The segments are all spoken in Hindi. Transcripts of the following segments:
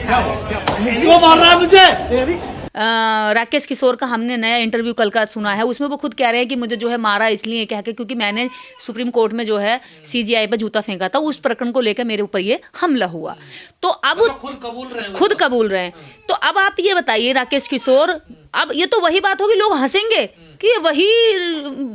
क्यों मार रहा है मुझे? राकेश किशोर का हमने नया इंटरव्यू कल का सुना है, उसमें वो खुद कह रहे हैं कि मुझे जो है मारा इसलिए कह के क्योंकि मैंने सुप्रीम कोर्ट में जो है सीजीआई पर जूता फेंका था, उस प्रकरण को लेकर मेरे ऊपर ये हमला हुआ। तो अब खुद कबूल रहे हैं। तो अब आप ये बताइए राकेश किशोर, अब ये तो वही बात होगी, लोग हंसेंगे कि ये वही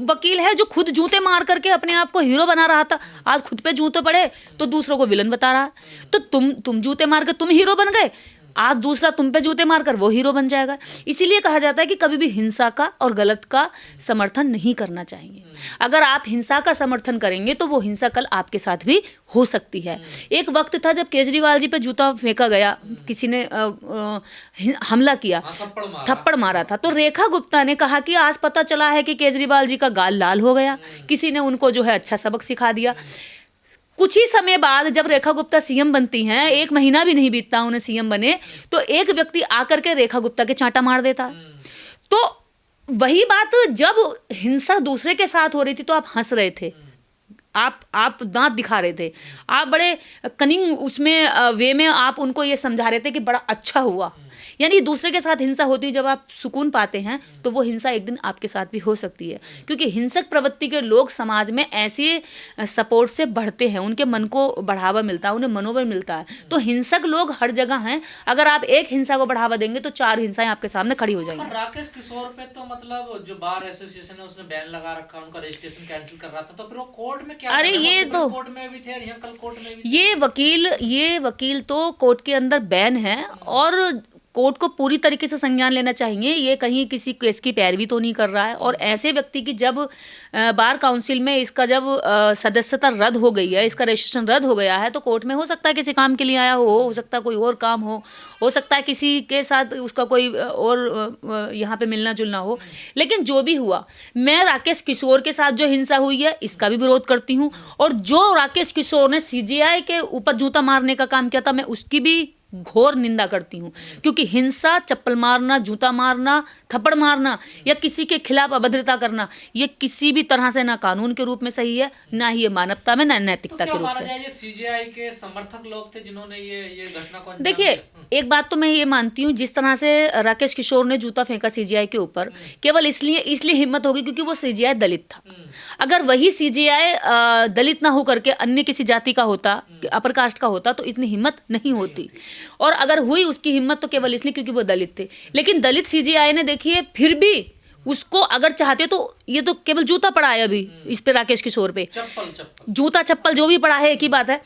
वकील है जो खुद जूते मार करके अपने आप को हीरो बना रहा था, आज खुद पे जूते पड़े तो दूसरों को विलन बता रहा है। तो तुम जूते मार के तुम हीरो बन गए, आज दूसरा तुम पे जूते मारकर वो हीरो बन जाएगा। इसीलिए कहा जाता है कि कभी भी हिंसा का और गलत का समर्थन नहीं करना चाहिए। अगर आप हिंसा का समर्थन करेंगे तो वो हिंसा कल आपके साथ भी हो सकती है। एक वक्त था जब केजरीवाल जी पे जूता फेंका गया, किसी ने हमला किया, थप्पड़ मारा था, तो रेखा गुप्ता ने कहा कि आज पता चला है कि केजरीवाल जी का गाल लाल हो गया, किसी ने उनको जो है अच्छा सबक सिखा दिया। कुछ ही समय बाद जब रेखा गुप्ता सीएम बनती हैं, 1 महीना भी नहीं बीतता उन्हें सीएम बने, तो एक व्यक्ति आकर के रेखा गुप्ता के चांटा मार देता। तो वही बात, जब हिंसा दूसरे के साथ हो रही थी तो आप हंस रहे थे, आप दांत दिखा रहे थे, आप बड़े कनिंग उसमें वे में आप उनको ये समझा रहे थे कि बड़ा अच्छा हुआ। यानी दूसरे के साथ हिंसा होती है, जब आप सुकून पाते हैं तो वो हिंसा एक दिन आपके साथ भी हो सकती है, क्योंकि हिंसक प्रवृत्ति के लोग समाज में ऐसे सपोर्ट से बढ़ते हैं, उनके मन को बढ़ावा मिलता है, उन्हें मनोबल मिलता है। तो हिंसक लोग हर जगह हैं, अगर आप एक हिंसा को बढ़ावा देंगे तो 4 हिंसाएं आपके सामने खड़ी हो जाएंगी। राकेश किशोर पे तो मतलब जो बार एसोसिएशन है उसने बैन लगा रखा, उनका रजिस्ट्रेशन कैंसिल कर रहा था, तो फिर वो कोर्ट में क्या? अरे ये तो कोर्ट में भी थे, यहाँ कल कोर्ट में भी ये वकील तो कोर्ट के अंदर बैन है, और कोर्ट को पूरी तरीके से संज्ञान लेना चाहिए। ये कहीं किसी केस की पैरवी तो नहीं कर रहा है। और ऐसे व्यक्ति की जब बार काउंसिल में इसका जब सदस्यता रद्द हो गई है, इसका रजिस्ट्रेशन रद्द हो गया है, तो कोर्ट में हो सकता है किसी काम के लिए आया हो सकता है कोई और काम हो सकता है किसी के साथ उसका कोई और यहाँ पे मिलना जुलना हो। लेकिन जो भी हुआ, मैं राकेश किशोर के साथ जो हिंसा हुई है इसका भी विरोध करती हूँ, और जो राकेश किशोर ने सीजीआई के ऊपर जूता मारने का काम किया था, मैं उसकी भी घोर निंदा करती हूँ। क्योंकि हिंसा, चप्पल मारना, जूता मारना, थप्पड़ मारना या किसी के खिलाफ अभद्रता करना, ये किसी भी तरह से ना कानून के रूप में सही है, ना ही ये मानवता में, ना नैतिकता के रूप से। ये सीजीआई के समर्थक लोग थे जिन्होंने ये घटना को अंजाम देखिए, दिया। एक बात तो मैं ये मानती हूँ, जिस तरह से राकेश किशोर ने जूता फेंका सीजीआई के ऊपर, केवल इसलिए हिम्मत होगी क्योंकि वो सीजीआई दलित था। अगर वही सीजीआई दलित ना होकर के अन्य किसी जाति का होता, अपर कास्ट का होता, तो इतनी हिम्मत नहीं होती। और अगर हुई उसकी हिम्मत तो केवल इसलिए क्योंकि वो दलित थे। लेकिन दलित सीजीआई ने देखिए फिर भी उसको अगर चाहते तो, ये तो केवल जूता पड़ा है अभी इस पे राकेश किशोर पे, जूता चप्पल जो भी पड़ा है एक ही बात है।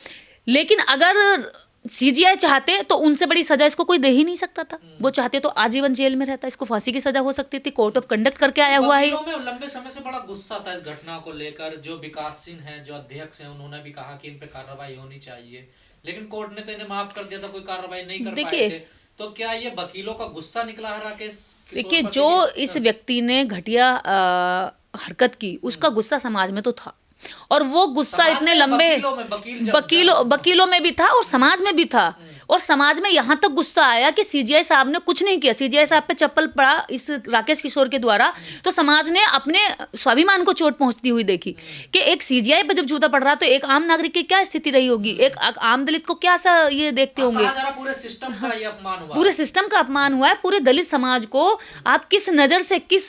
लेकिन अगर सीजीआई चाहते तो उनसे बड़ी सजा इसको कोई दे ही नहीं सकता था। वो चाहते तो आजीवन जेल में रहता, इसको फांसी की सजा हो सकती थी। कोर्ट ऑफ कंडक्ट करके आया हुआ है। लंबे समय से बड़ा गुस्सा था इस घटना को लेकर। जो विकास सिंह हैं, जो अध्यक्ष हैं, उन्होंने भी कहा कि इन पे कार्रवाई होनी चाहिए, लेकिन कोर्ट ने तो इन्हें माफ कर दिया था, कोई कार्रवाई नहीं कर पाए थे। तो क्या ये वकीलों का गुस्सा निकला है राकेश? देखिए, जो इस व्यक्ति ने घटिया हरकत की, उसका गुस्सा समाज में तो था, और वो गुस्सा इतने लंबे वकीलों में भी था और समाज में भी था। और समाज में यहाँ तक गुस्सा आया कि सीजीआई साहब ने कुछ नहीं किया, सीजीआई साहब पे चप्पल पड़ा इस राकेश किशोर के द्वारा, तो समाज ने अपने स्वाभिमान को चोट पहुंचती हुई देखी कि एक सीजीआई पे जब जूता पड़ रहा तो एक आम नागरिक की क्या स्थिति रही होगी, एक आम दलित को क्या सा ये देखते होंगे। पूरे सिस्टम का ये अपमान हुआ, पूरे सिस्टम का अपमान हुआ है। पूरे दलित समाज को आप किस नजर से, किस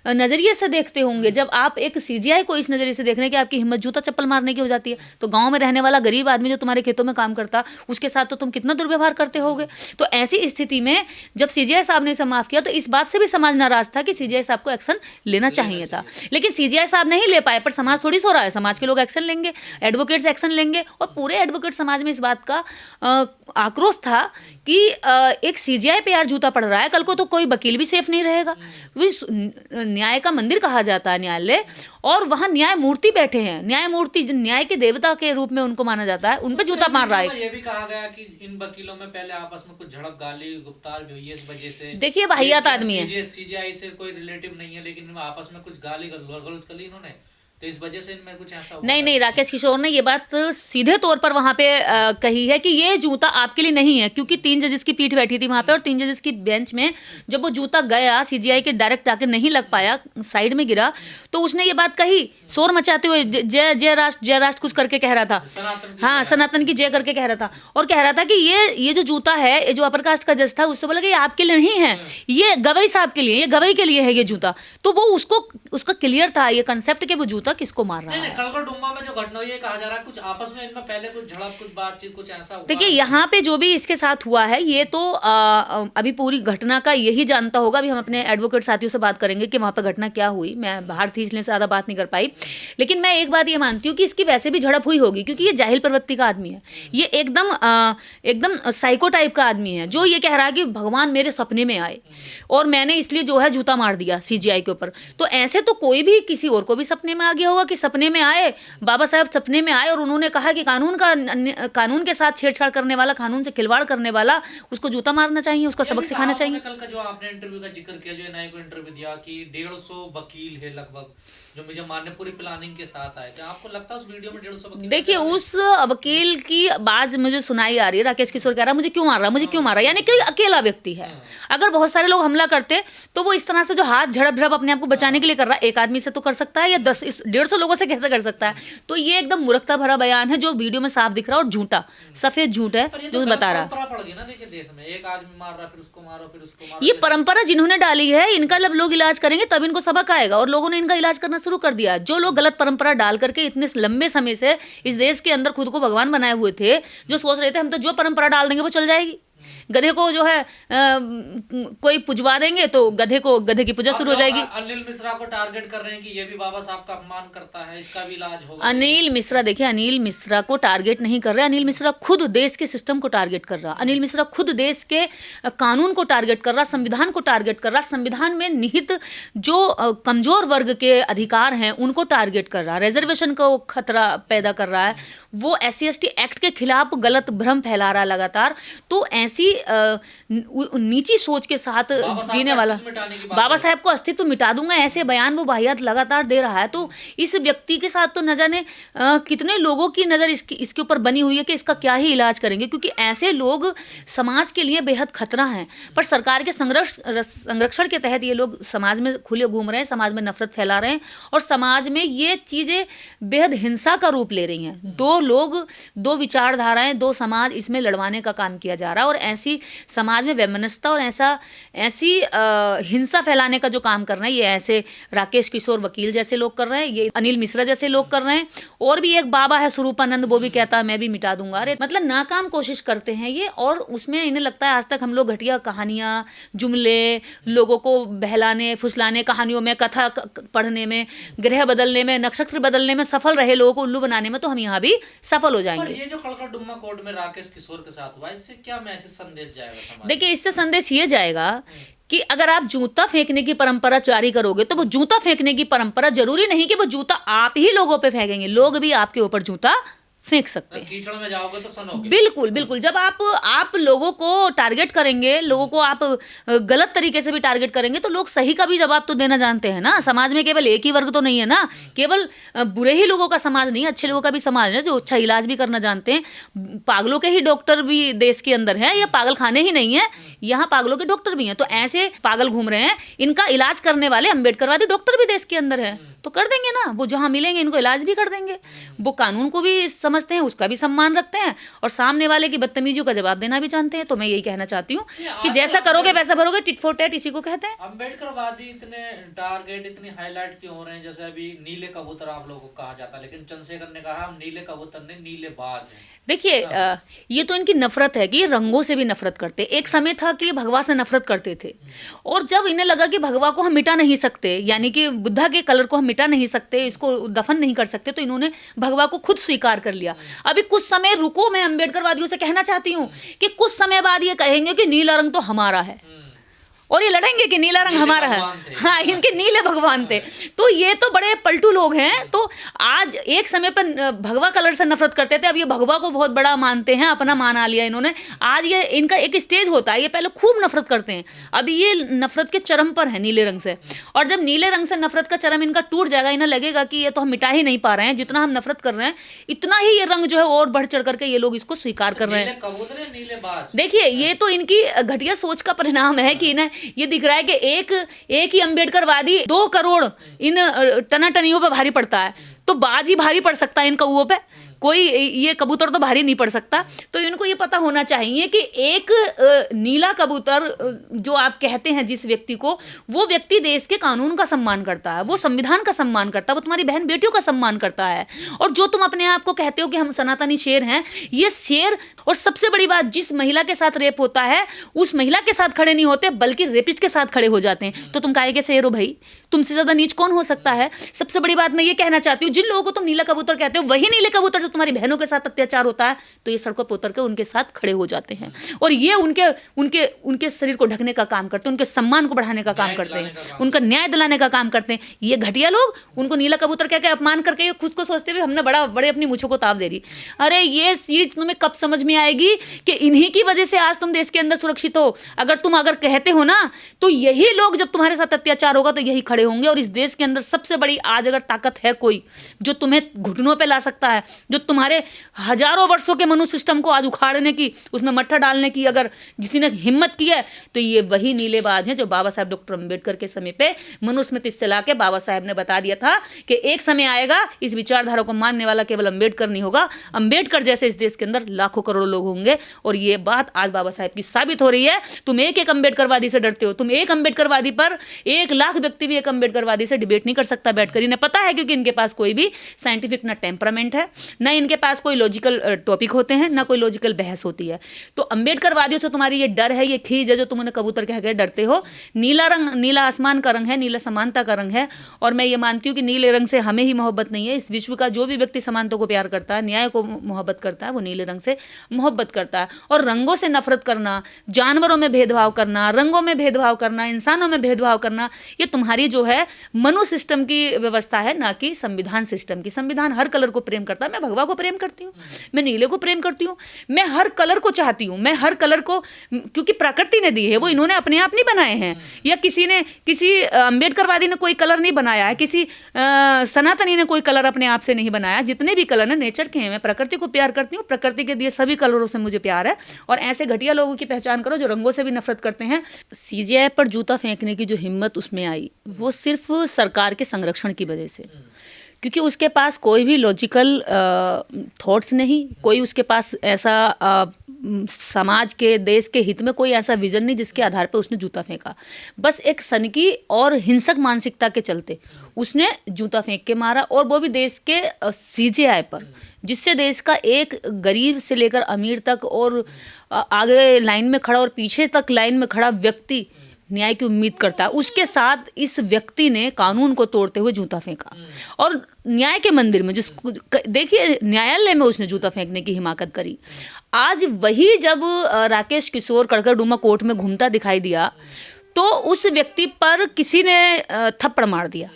नजरिए से देखते होंगे जब आप एक सीजीआई को इस नजरिए से देखने की आपकी हिम्मत जूता चप्पल मारने की हो जाती है। तो गांव में रहने वाला गरीब आदमी जो तुम्हारे खेतों में काम करता, उसके साथ तो तुम कितना दुर्व्यवहार करते होगे। तो ऐसी स्थिति में जब सीजीआई साहब ने इसे माफ किया तो इस बात से भी समाज नाराज था कि सीजीआई साहब को एक्शन लेना चाहिए था। लेकिन सीजीआई साहब नहीं ले पाए, पर समाज थोड़ी सो रहा है, समाज के लोग एक्शन लेंगे, एडवोकेट्स एक्शन लेंगे। और पूरे एडवोकेट समाज में इस बात का आक्रोश था कि एक सीजीआई पे यार जूता पड़ रहा है, कल को तो कोई वकील भी सेफ नहीं रहेगा। न्याय का मंदिर कहा जाता है न्यायालय, और वहां न्याय मूर्ति बैठे हैं, न्यायमूर्ति न्याय के देवता के रूप में उनको माना जाता है, उन पे जूता मार रहा है। ये भी कहा गया कि इन वकीलों में पहले आपस में कुछ झड़प, गाली गुफ्तार भी हुई है, इस वजह से। देखिए, वाहियात आदमी है, सीजीआई से कोई रिलेटिव नहीं है, लेकिन आपस में कुछ गाली गलौज कर ली इन्होंने, तो इस वजह से इनमें कुछ ऐसा हुआ नहीं है? नहीं, राकेश किशोर ने ये बात सीधे तौर पर वहां पे कही है कि ये जूता आपके लिए नहीं है, क्योंकि 3 जजेस की पीठ बैठी थी वहां पे और 3 जजेस की बेंच में जब वो जूता गया सीजीआई के डायरेक्ट आके नहीं लग पाया, साइड में गिरा, तो उसने ये बात कही शोर मचाते हुए, जय जय राष्ट्र कुछ करके कह रहा था, हाँ सनातन की जय करके कह रहा था, और कह रहा था कि ये जो जूता है, ये जो अपर कास्ट का जज था उससे बोला कि ये आपके लिए नहीं है, ये गवई साहब के लिए, ये गवई के लिए है ये जूता। तो वो उसका क्लियर था ये कंसेप्ट कि वो जूता किसको मार रहा है। खड़गड़-डुम्मा में जो घटना हुई है, कहा जा रहा है कुछ आपस में इनमें पहले कुछ झड़प, कुछ बातचीत, कुछ ऐसा हुआ? देखिए यहाँ पे जो भी इसके साथ हुआ है, ये तो अभी पूरी घटना का यही जानता होगा। अभी हम अपने एडवोकेट साथियों से बात करेंगे कि वहाँ पर घटना क्या हुई। मैं बाहर थी इसलिए ज़्यादा बात नहीं कर पाई, लेकिन मैं एक बात ये मानती हूँ कि इसकी वैसे भी झड़प हुई होगी, क्योंकि ये जाहिल प्रवृत्ति का आदमी है। ये एकदम साइको टाइप का आदमी है, जो ये कह रहा है कि भगवान मेरे सपने में आए और मैंने इसलिए जो है जूता मार दिया सीजीआई के ऊपर। तो ऐसे तो कोई भी किसी और को भी सपने में आ गया होगा कि सपने में आए, बाबा साहब सपने में आए और उन्होंने कहा कि कानून के साथ छेड़छाड़ करने वाला, कानून से खिलवाड़ करने वाला, उसको जूता मारना चाहिए, उसका सबक सिखाना चाहिए। कल का जो आपने इंटरव्यू का जिक्र किया, जो एनआई को इंटरव्यू दिया कि 150 वकील है लगभग जो मुझे मारने पूरी प्लानिंग के साथ आए थे, आपको लगता है उस वीडियो में 150 वकील? देखिए उस वकील की बात मुझे सुनाई आ रही है, राकेश किशोर कह रहा है मुझे क्यों मार रहा, मुझे क्यों मार रहा, यानी कि अकेला व्यक्ति है। अगर बहुत सारे लोग हमला करते तो वो इस तरह से जो हाथ झड़प अपने आप को बचाने के लिए कर रहा है, एक आदमी से तो कर सकता है, या 150 लोगों से कैसे कर सकता है? तो ये एकदम मूर्खता भरा बयान है जो वीडियो में साफ दिख रहा है, और झूठा, सफेद झूठ है जो बता रहा है। परंपरा पड़ गई ना, देखिए देश में एक आदमी मार रहा है, फिर उसको मारो, फिर उसको मारो। ये परंपरा जिन्होंने डाली है, इनका जब लोग इलाज करेंगे तब इनको सबक आएगा, और लोगों ने इनका इलाज करना शुरू कर दिया। जो लोग गलत परंपरा डाल करके इतने लंबे समय से इस देश के अंदर खुद को भगवान बनाए हुए थे, जो सोच रहे थे हम तो जो परंपरा डाल देंगे वो चल जाएगी, गधे को जो है कोई पुजवा देंगे तो गधे की पूजा शुरू हो जाएगी। अनिल मिश्रा को टारगेट कर रहे हैं कि ये भी बाबा साहब का अपमान करता है, इसका भी इलाज होगा। अनिल मिश्रा, देखिए अनिल मिश्रा को टारगेट नहीं कर रहे, अनिल मिश्रा खुद देश के सिस्टम को टारगेट कर रहा, अनिल मिश्रा खुद देश के कानून को टारगेट कर रहा, संविधान को टारगेट कर रहा, संविधान में निहित जो कमजोर वर्ग के अधिकार हैं उनको टारगेट कर रहा, रिजर्वेशन को खतरा पैदा कर रहा है, वो SC/ST एक्ट के खिलाफ गलत भ्रम फैला रहा है लगातार। तो ऐसी नीची सोच के साथ जीने वाला, बाबा साहब को अस्तित्व मिटा दूंगा, ऐसे बयान वो वाहियात लगातार दे रहा है। तो इस व्यक्ति के साथ तो न जाने कितने लोगों की नज़र इसके ऊपर बनी हुई है कि इसका क्या ही इलाज करेंगे, क्योंकि ऐसे लोग समाज के लिए बेहद खतरा हैं। पर सरकार के संरक्षण के तहत ये लोग समाज में खुले घूम रहे हैं, समाज में नफरत फैला रहे हैं, और समाज में ये चीज़ें बेहद हिंसा का रूप ले रही हैं। 2 लोग, 2 विचारधाराएं, 2 समाज, इसमें लड़वाने का काम किया जा रहा है, और ऐसी समाज में वैमनस्यता और ऐसी हिंसा फैलाने का जो काम कर रहे हैं, ये ऐसे राकेश किशोर वकील जैसे लोग कर रहे हैं, ये अनिल मिश्रा जैसे लोग कर रहे हैं, और भी एक बाबा है स्वरूपानंद, वो भी कहता है मैं भी मिटा दूंगा। अरे मतलब नाकाम कोशिश करते हैं ये, और उसमें इन्हें लगता है आज तक हम लोग घटिया कहानियाँ, जुमले, लोगों को बहलाने फुसलाने, कहानियों में, कथा पढ़ने में, ग्रह बदलने में, नक्षत्र बदलने में सफल रहे, लोगों को उल्लू बनाने में, तो हम यहाँ भी सफल हो जाएंगे। ये जो खड़गड़-डुम्मा कोर्ट में राकेश किशोर के साथ हुआ, इससे क्या मैसेज संदेश जाएगा समाज? देखिए इससे संदेश ये जाएगा कि अगर आप जूता फेंकने की परंपरा जारी करोगे तो वो जूता फेंकने की परंपरा जरूरी नहीं कि वो जूता आप ही लोगों पे फेंकेंगे, लोग भी आपके ऊपर जूता फेंक सकते हैं। कीचड़ में जाओगे तो सनोगे। बिल्कुल। जब आप लोगों को टारगेट करेंगे, लोगों को आप गलत तरीके से भी टारगेट करेंगे, तो लोग सही का भी जवाब तो देना जानते हैं ना। समाज में केवल एक ही वर्ग तो नहीं है ना, केवल बुरे ही लोगों का समाज नहीं, अच्छे लोगों का भी समाज है जो अच्छा इलाज भी करना जानते हैं। पागलों के ही डॉक्टर भी देश के अंदर हैं, ये पागल खाने ही नहीं है, यहाँ पागलों के डॉक्टर भी हैं। तो ऐसे पागल घूम रहे हैं, इनका इलाज करने वाले अम्बेडकरवादी डॉक्टर भी देश के अंदर है, तो कर देंगे ना, वो जहाँ मिलेंगे इनको इलाज भी कर देंगे। वो कानून को भी समझते हैं, उसका भी सम्मान रखते हैं, और सामने वाले की बदतमीजियों का जवाब देना भी जानते हैं। तो मैं यही कहना चाहती हूँ कि जैसा करोगे वैसा भरोगे, टिट फॉर टैट इसी को कहते हैं। अम्बेडकरवादी इतने टारगेट, इतने हाईलाइट क्यों हो रहे हैं? जैसे अभी नीले कबूतर आप लोगों को कहा जाता है, लेकिन चंद्रशेखर ने कहा हम नीले कबूतर नहीं, नीले बाज हैं। देखिए ये तो इनकी नफरत है कि ये रंगों से भी नफरत करते। एक समय था कि भगवा से नफरत करते थे, और जब इन्हें लगा कि भगवा को हम मिटा नहीं सकते, यानी कि बुद्धा के कलर को हम मिटा नहीं सकते, इसको दफन नहीं कर सकते, तो इन्होंने भगवा को खुद स्वीकार कर लिया। अभी कुछ समय रुको, मैं अम्बेडकरवादियों से कहना चाहती हूँ कि कुछ समय बाद ये कहेंगे कि नीला रंग तो हमारा है, और ये लड़ेंगे कि नीला रंग हमारा है। भगवान थे। हाँ, इनके नीले भगवान थे। तो ये तो बड़े पलटू लोग हैं। तो आज एक समय पर भगवा कलर से नफरत करते थे, अब ये भगवा को बहुत बड़ा मानते हैं, अपना माना लिया इन्होंने। आज ये इनका एक स्टेज होता है, ये पहले खूब नफरत करते हैं, अब ये नफरत के चरम पर है नीले रंग से। और जब नीले रंग से नफरत का चरम इनका टूट जाएगा, इन्हें लगेगा कि ये तो हम मिटा ही नहीं पा रहे हैं, जितना हम नफरत कर रहे हैं इतना ही ये रंग जो है और बढ़ चढ़ करके ये लोग इसको स्वीकार कर रहे हैं। नीले कबूतर, नीले बाज। देखिए, ये तो इनकी घटिया सोच का परिणाम है कि इन्हें ये दिख रहा है कि एक ही अम्बेडकरवादी 2 करोड़ इन टनाटनियों पे भारी पड़ता है, तो बाज ही भारी पड़ सकता है इन कौओं पे, कोई ये कबूतर तो भारी नहीं पड़ सकता। तो इनको ये पता होना चाहिए कि एक नीला कबूतर जो आप कहते हैं जिस व्यक्ति को, वो व्यक्ति देश के कानून का सम्मान करता है, वो संविधान का सम्मान करता है, वो तुम्हारी बहन बेटियों का सम्मान करता है। और जो तुम अपने आप को कहते हो कि हम सनातनी शेर हैं, ये शेर, और सबसे बड़ी बात, जिस महिला के साथ रेप होता है उस महिला के साथ खड़े नहीं होते बल्कि रेपिस्ट के साथ खड़े हो जाते हैं। तो तुम काहे के शेर हो भाई? तुमसे ज्यादा नीच कौन हो सकता है? सबसे बड़ी बात मैं ये कहना चाहती हूँ, जिन लोगों को तुम नीला कबूतर कहते हो, वही नीले कबूतर जो तुम्हारी बहनों के साथ अत्याचार होता है तो ये सड़कों पर उतर के उनके साथ खड़े हो जाते हैं, और ये उनके शरीर को ढकने का काम करते हैं, उनके सम्मान को बढ़ाने का काम करते हैं, उनका न्याय दिलाने का काम करते हैं। ये घटिया लोग उनको नीला कबूतर कह के अपमान करके ये खुद को सोचते हुए हमने बड़े अपनी मूंछों को ताव दे रही। अरे ये चीज तुम्हें कब समझ में आएगी कि इन्हीं की वजह से आज तुम देश के अंदर सुरक्षित हो। अगर कहते हो ना, तो यही लोग जब तुम्हारे साथ अत्याचार होगा तो यही खड़े होंगे। और इस देश के अंदर सबसे बड़ी आज अगर ताकत है कोई जो तुम्हें घुटनों पे ला सकता है, जो तुम्हारे हजारों वर्षों के मनु सिस्टम को आज उखाड़ने की, उसमें मट्ठा डालने की अगर किसी ने हिम्मत की है, तो ये वही नीलेबाज हैं जो बाबा साहब डॉक्टर अंबेडकर के समय पे मनुस्मृति चला के बाबा साहब ने बता दिया था कि एक समय आएगा इस विचारधारा को मानने वाला केवल अंबेडकर नहीं होगा, अंबेडकर जैसे इस देश के अंदर लाखों करोड़ों लोग होंगे। और ये बात आज बाबा साहब की साबित हो रही है। तुम एक अंबेडकरवादी से डरते हो, तुम एक अंबेडकरवादी पर 1 लाख व्यक्ति भी एक अंबेडकरवादी से डिबेट नहीं कर सकता बैठकर। इन्हें पता है, क्योंकि इनके पास कोई भी साइंटिफिक ना टेम्परामेंट है, ना इनके पास कोई लॉजिकल टॉपिक होते हैं, ना कोई लॉजिकल बहस होती है। तो अंबेडकरवादियों से तुम्हारी ये डर है, ये खीज है जो तुम उन्हें कबूतर कह के डरते हो। नीला रंग नीला आसमान का रंग है, नीला समानता का रंग है। और मैं ये मानती हूँ कि नीले रंग से हमें ही मोहब्बत नहीं है। इस विश्व का जो भी व्यक्ति समानता को प्यार करता है, न्याय को मोहब्बत करता है, वो नीले रंग से मोहब्बत करता है। और रंगों से नफरत करना, जानवरों में भेदभाव करना, रंगों में भेदभाव करना, इंसानों में भेदभाव करना, ये तुम्हारी जो है मनु सिस्टम की व्यवस्था है, ना कि संविधान सिस्टम की। संविधान हर कलर को प्रेम करता है। मैं भगवा को प्रेम करती हूँ, मैं नीले को प्रेम करती हूँ, मैं हर कलर को चाहती हूँ, मैं हर कलर को, क्योंकि प्रकृति ने दी है, वो इन्होंने अपने आप नहीं बनाए हैं, या किसी अंबेडकरवादी ने कोई कलर नहीं बनाया है, किसी सनातनी ने कोई कलर अपने आप से नहीं बनाया। जितने भी कलर हैं नेचर के हैं। मैं प्रकृति को प्यार करती हूँ, प्रकृति के दिए सभी कलरों से मुझे प्यार है। और ऐसे घटिया लोगों की पहचान करो जो रंगों से भी नफरत करते हैं। सीजेआई पर जूता फेंकने की जो हिम्मत उसमें आई, वो सिर्फ सरकार के संरक्षण की वजह से, क्योंकि उसके पास कोई भी लॉजिकल थॉट्स नहीं, कोई उसके पास ऐसा समाज के, देश के हित में कोई ऐसा विजन नहीं जिसके आधार पर उसने जूता फेंका। बस एक सनकी और हिंसक मानसिकता के चलते उसने जूता फेंक के मारा, और वो भी देश के सीजेआई पर, जिससे देश का एक गरीब से लेकर अमीर तक और आगे लाइन में खड़ा और पीछे तक लाइन में खड़ा व्यक्ति न्याय की उम्मीद करता है। उसके साथ इस व्यक्ति ने कानून को तोड़ते हुए जूता फेंका, और न्याय के मंदिर में जिसको देखिए, न्यायालय में उसने जूता फेंकने की हिमाकत करी। आज वही जब राकेश किशोर कड़कड़डूमा कोर्ट में घूमता दिखाई दिया, तो उस व्यक्ति पर किसी ने थप्पड़ मार दिया,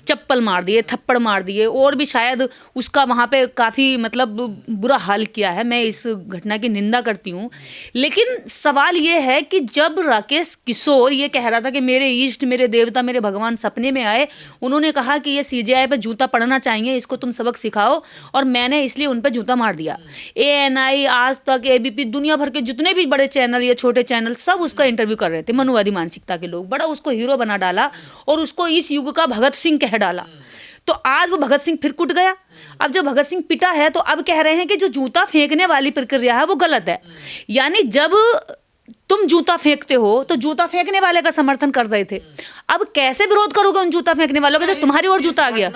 चप्पल मार दिए, थप्पड़ मार दिए, और भी शायद उसका वहाँ पे काफ़ी मतलब बुरा हाल किया है। मैं इस घटना की निंदा करती हूँ। लेकिन सवाल ये है कि जब राकेश किशोर ये कह रहा था कि मेरे इष्ट, मेरे देवता, मेरे भगवान सपने में आए, उन्होंने कहा कि ये सीजेआई पे जूता पड़ना चाहिए, इसको तुम सबक सिखाओ, और मैंने इसलिए उन पर जूता मार दिया। ANI, आज तक, ABP, दुनिया भर के जितने भी बड़े चैनल या छोटे चैनल, सब उसका इंटरव्यू कर रहे थे। मनुवादी मानसिकता के लोग बड़ा उसको हीरो बना डाला, और उसको इस युग का भगत सिंह कह डाला। तो आज वो भगत सिंह फिर कुट गया। अब जब भगत सिंह पिटा है, तो अब कह रहे हैं कि जो जूता फेंकने वाली प्रक्रिया है वो गलत है। यानी जब तुम जूता फेंकते हो तो जूता फेंकने वाले का समर्थन कर रहे थे, अब कैसे विरोध करोगे उन जूता फेंकने वालों का जब तुम्हारी ओर जूता आ गया।